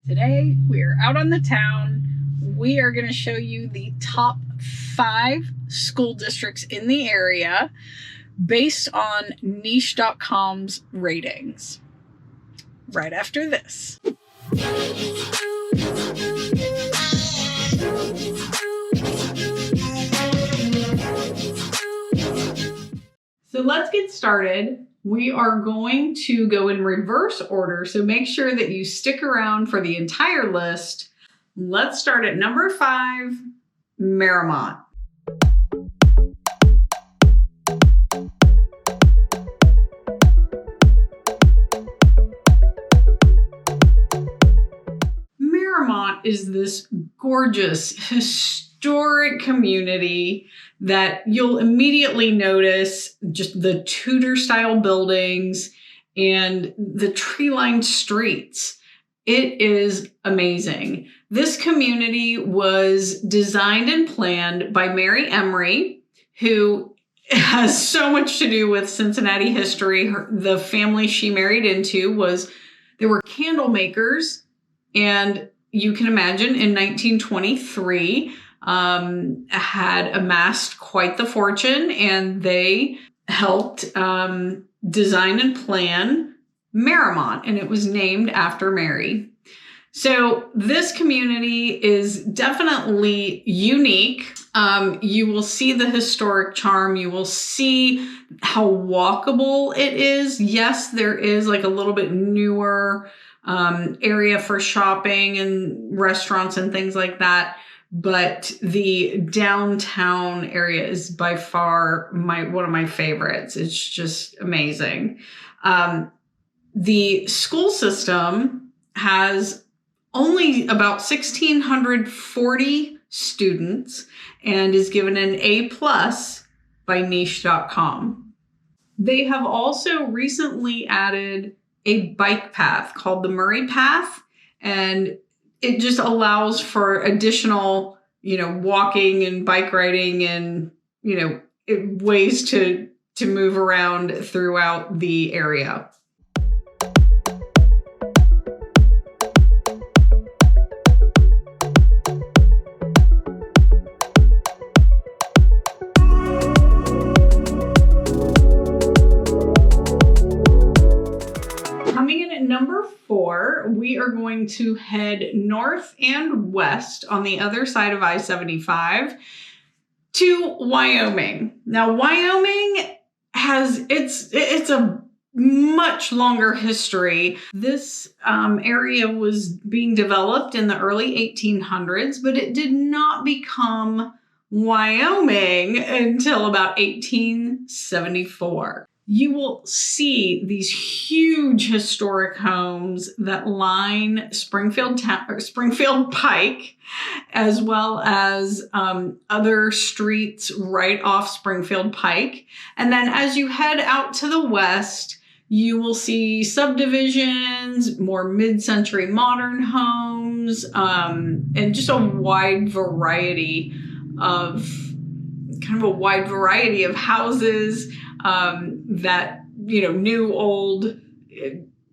Today, we are out on the town. We are going to show you the top 5 school districts in the area based on niche.com's ratings. Right after this. So let's get started. We are going to go in reverse order, so make sure that you stick around for the entire list. Let's start at number 5, Mariemont. Mariemont is this gorgeous, historic community that you'll immediately notice just the Tudor-style buildings and the tree-lined streets. It is amazing. This community was designed and planned by Mary Emery, who has so much to do with Cincinnati history. The family she married into they were candle makers, and you can imagine in 1923, had amassed quite the fortune, and they helped design and plan Mariemont, and it was named after Mary. So this community is definitely unique. You will see the historic charm. You will see how walkable it is. Yes, there is like a little bit newer area for shopping and restaurants and things like that. But the downtown area is by far one of my favorites. It's just amazing. The school system has only about 1,640 students and is given an A+ by niche.com. They have also recently added a bike path called the Murray Path, and it just allows for additional, walking and bike riding and, ways to move around throughout the area. Coming in at number 4, we are going to head north and west on the other side of I-75 to Wyoming. Now, Wyoming has it's a much longer history. This area was being developed in the early 1800s, but it did not become Wyoming until about 1874. You will see these huge historic homes that line Springfield Pike, as well as other streets right off Springfield Pike. And then as you head out to the west, you will see subdivisions, more mid-century modern homes, and just a wide variety of houses. That, new, old,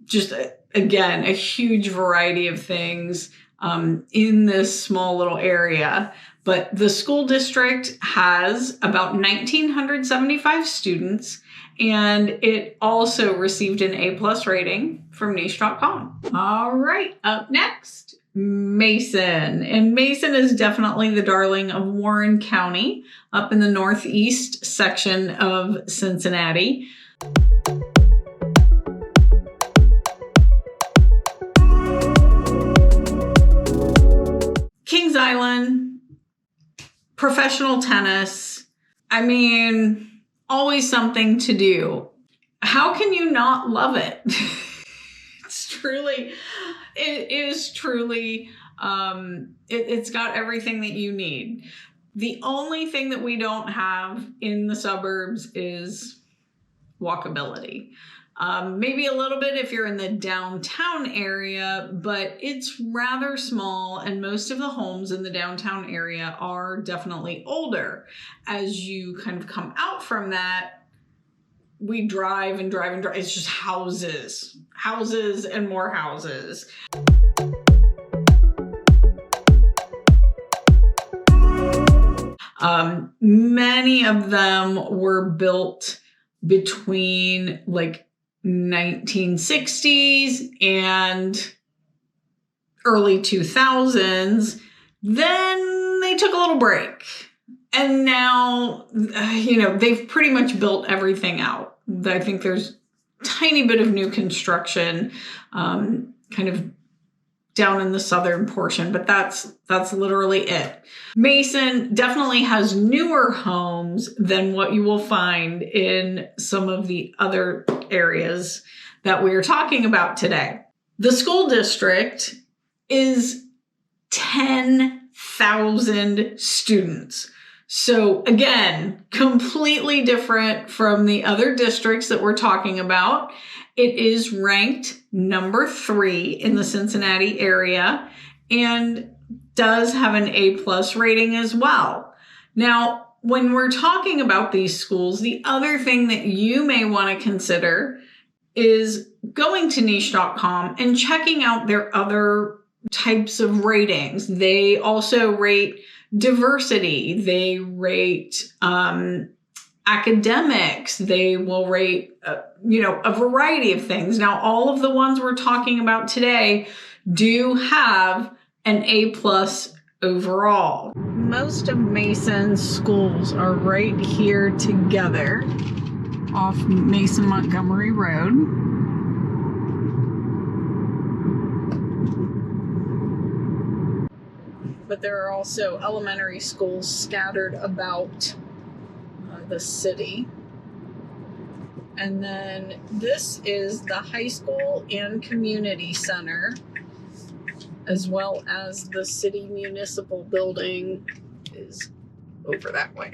just again, a huge variety of things in this small little area. But the school district has about 1,975 students, and it also received an A+ rating from niche.com. All right, up next, Mason. And Mason is definitely the darling of Warren County, up in the northeast section of Cincinnati. Kings Island, professional tennis. Always something to do. How can you not love it? It is truly, it's got everything that you need. The only thing that we don't have in the suburbs is walkability. Maybe a little bit if you're in the downtown area, but it's rather small, and most of the homes in the downtown area are definitely older. As you kind of come out from that, we drive and drive and drive. It's just houses and more houses. Many of them were built between like 1960s and early 2000s. Then they took a little break. And now, they've pretty much built everything out. I think there's a tiny bit of new construction, kind of down in the southern portion, but that's literally it. Mason definitely has newer homes than what you will find in some of the other areas that we are talking about today. The school district is 10,000 students. So again, completely different from the other districts that we're talking about. It is ranked number 3 in the Cincinnati area and does have an A+ rating as well. Now, when we're talking about these schools, the other thing that you may want to consider is going to niche.com and checking out their other types of ratings. They also rate diversity. They rate academics. They will rate, a variety of things. Now, all of the ones we're talking about today do have an A+ overall. Most of Mason's schools are right here together off Mason Montgomery Road. But there are also elementary schools scattered about the city. And then this is the high school and community center, as well as the city municipal building is over that way.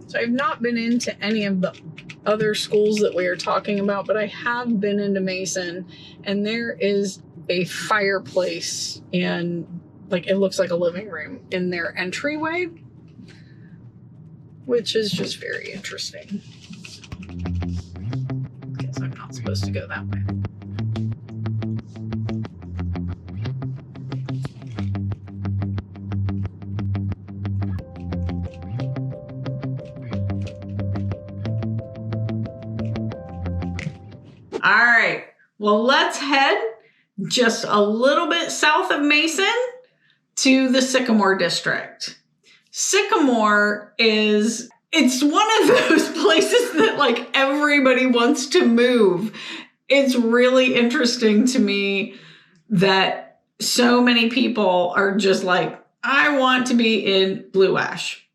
So I've not been into any of the other schools that we are talking about, but I have been into Mason, and there is a fireplace and it looks like a living room in their entryway, which is just very interesting. Guess I'm not supposed to go that way. All right, well, let's head just a little bit south of Mason to the Sycamore district. Sycamore it's one of those places that everybody wants to move. It's really interesting to me that so many people are just like, I want to be in Blue Ash.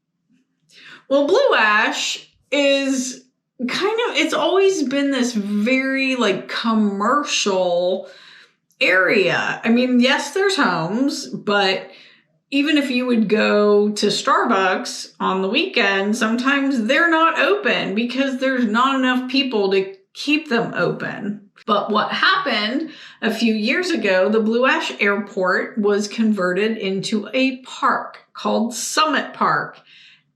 Well, Blue Ash is it's always been this very commercial area. I mean, yes, there's homes, but even if you would go to Starbucks on the weekend, sometimes they're not open because there's not enough people to keep them open. But what happened a few years ago, the Blue Ash Airport was converted into a park called Summit Park,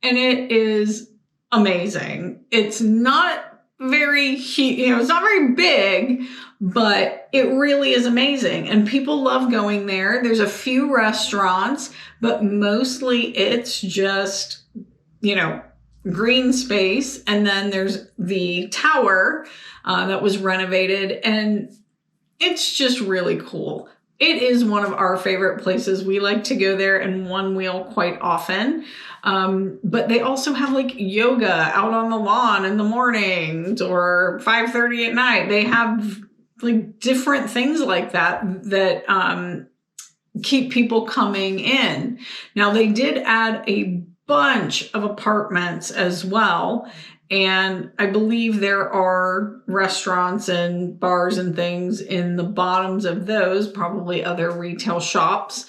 and it is amazing. It's not very, it's not very big, but it really is amazing. And people love going there. There's a few restaurants, but mostly it's just, green space. And then there's the tower that was renovated, and it's just really cool. It is one of our favorite places. We like to go there and one wheel quite often. But they also have yoga out on the lawn in the mornings or 5:30 at night. They have different things like that keep people coming in. Now, they did add a bunch of apartments as well. And I believe there are restaurants and bars and things in the bottoms of those, probably other retail shops.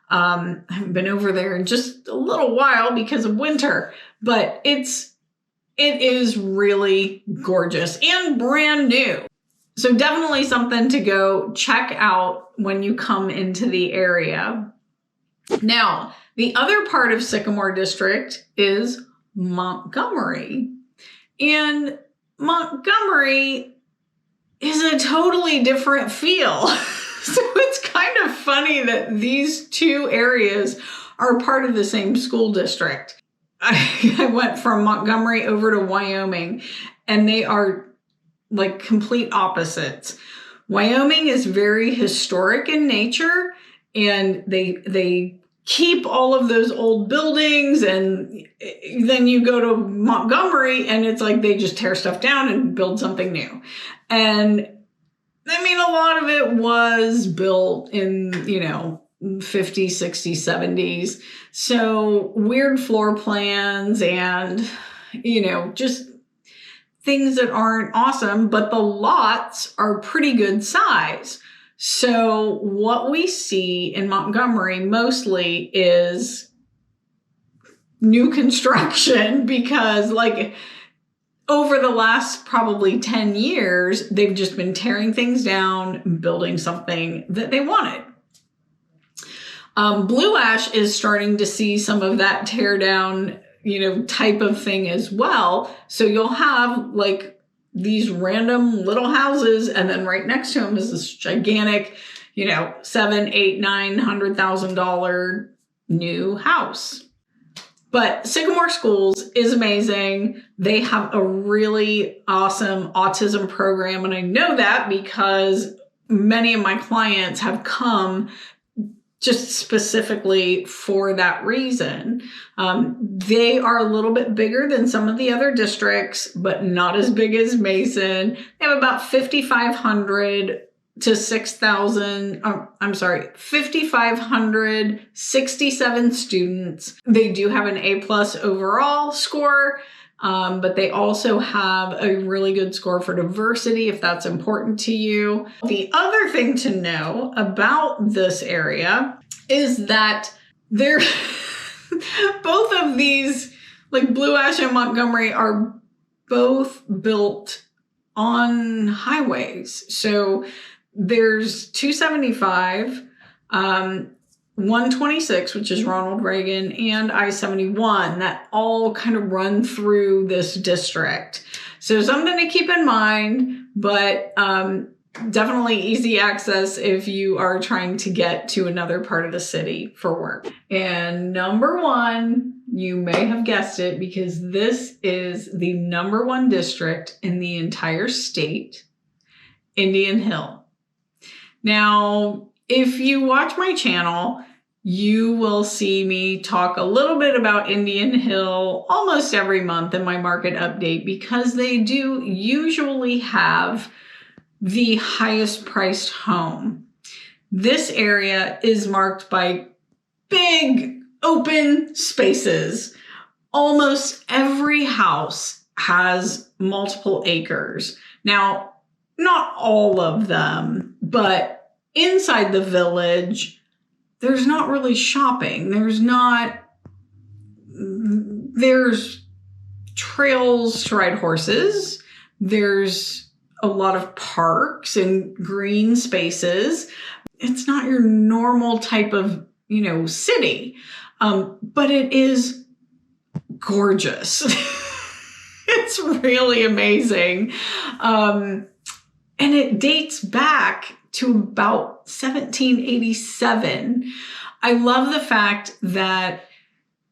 I haven't been over there in just a little while because of winter, but it is really gorgeous and brand new. So definitely something to go check out when you come into the area. Now, the other part of Sycamore District is Montgomery. And Montgomery is a totally different feel. So it's kind of funny that these two areas are part of the same school district. I went from Montgomery over to Wyoming, and they are like complete opposites. Wyoming is very historic in nature, and they keep all of those old buildings, and then you go to Montgomery and it's like they just tear stuff down and build something new. And I mean, a lot of it was built in, 50s, 60s, 70s. So weird floor plans and, just things that aren't awesome, but the lots are pretty good size. So what we see in Montgomery mostly is new construction because over the last probably 10 years, they've just been tearing things down, building something that they wanted. Blue Ash is starting to see some of that tear down, type of thing as well. So you'll have these random little houses, and then right next to them is this gigantic, $700,000, $800,000, $900,000 new house. But Sycamore Schools is amazing. They have a really awesome autism program, and I know that because many of my clients have come just specifically for that reason. They are a little bit bigger than some of the other districts, but not as big as Mason. They have about 5,500 to 6,000, 5,567 students. They do have an A+ overall score, but they also have a really good score for diversity if that's important to you. The other thing to know about this area is that they're both of these, Blue Ash and Montgomery, are both built on highways. So there's 275, 126, which is Ronald Reagan, and I-71 that all kind of run through this district. So something to keep in mind, but definitely easy access if you are trying to get to another part of the city for work. And number one, you may have guessed it because this is the number one district in the entire state, Indian Hill. Now, if you watch my channel, you will see me talk a little bit about Indian Hill almost every month in my market update because they do usually have the highest priced home. This area is marked by big open spaces. Almost every house has multiple acres. Now, not all of them, but inside the village, there's not really shopping. There's trails to ride horses. There's a lot of parks and green spaces. It's not your normal type of, city, but it is gorgeous. It's really amazing. And it dates back to about 1787. I love the fact that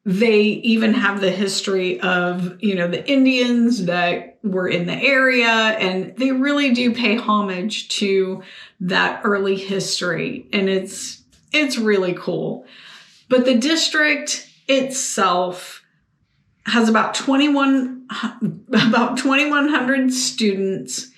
they even have the history of, the Indians that were in the area, and they really do pay homage to that early history. And it's really cool. But the district itself has about 2,100 students.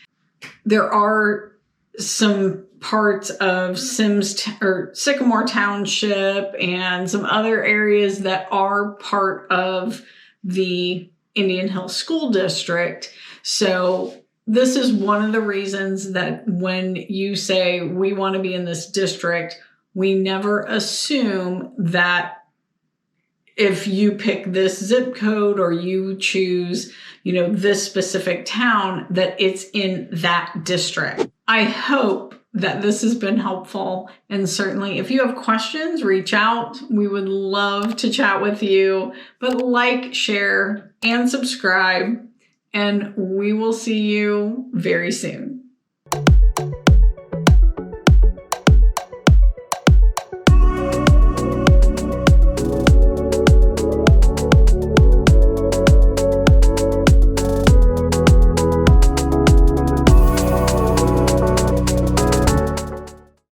There are some parts of Sycamore Township and some other areas that are part of the Indian Hill School District. So this is one of the reasons that when you say we want to be in this district, we never assume that if you pick this zip code or you choose, this specific town, that it's in that district. I hope that this has been helpful. And certainly if you have questions, reach out. We would love to chat with you. But share, and subscribe. And we will see you very soon.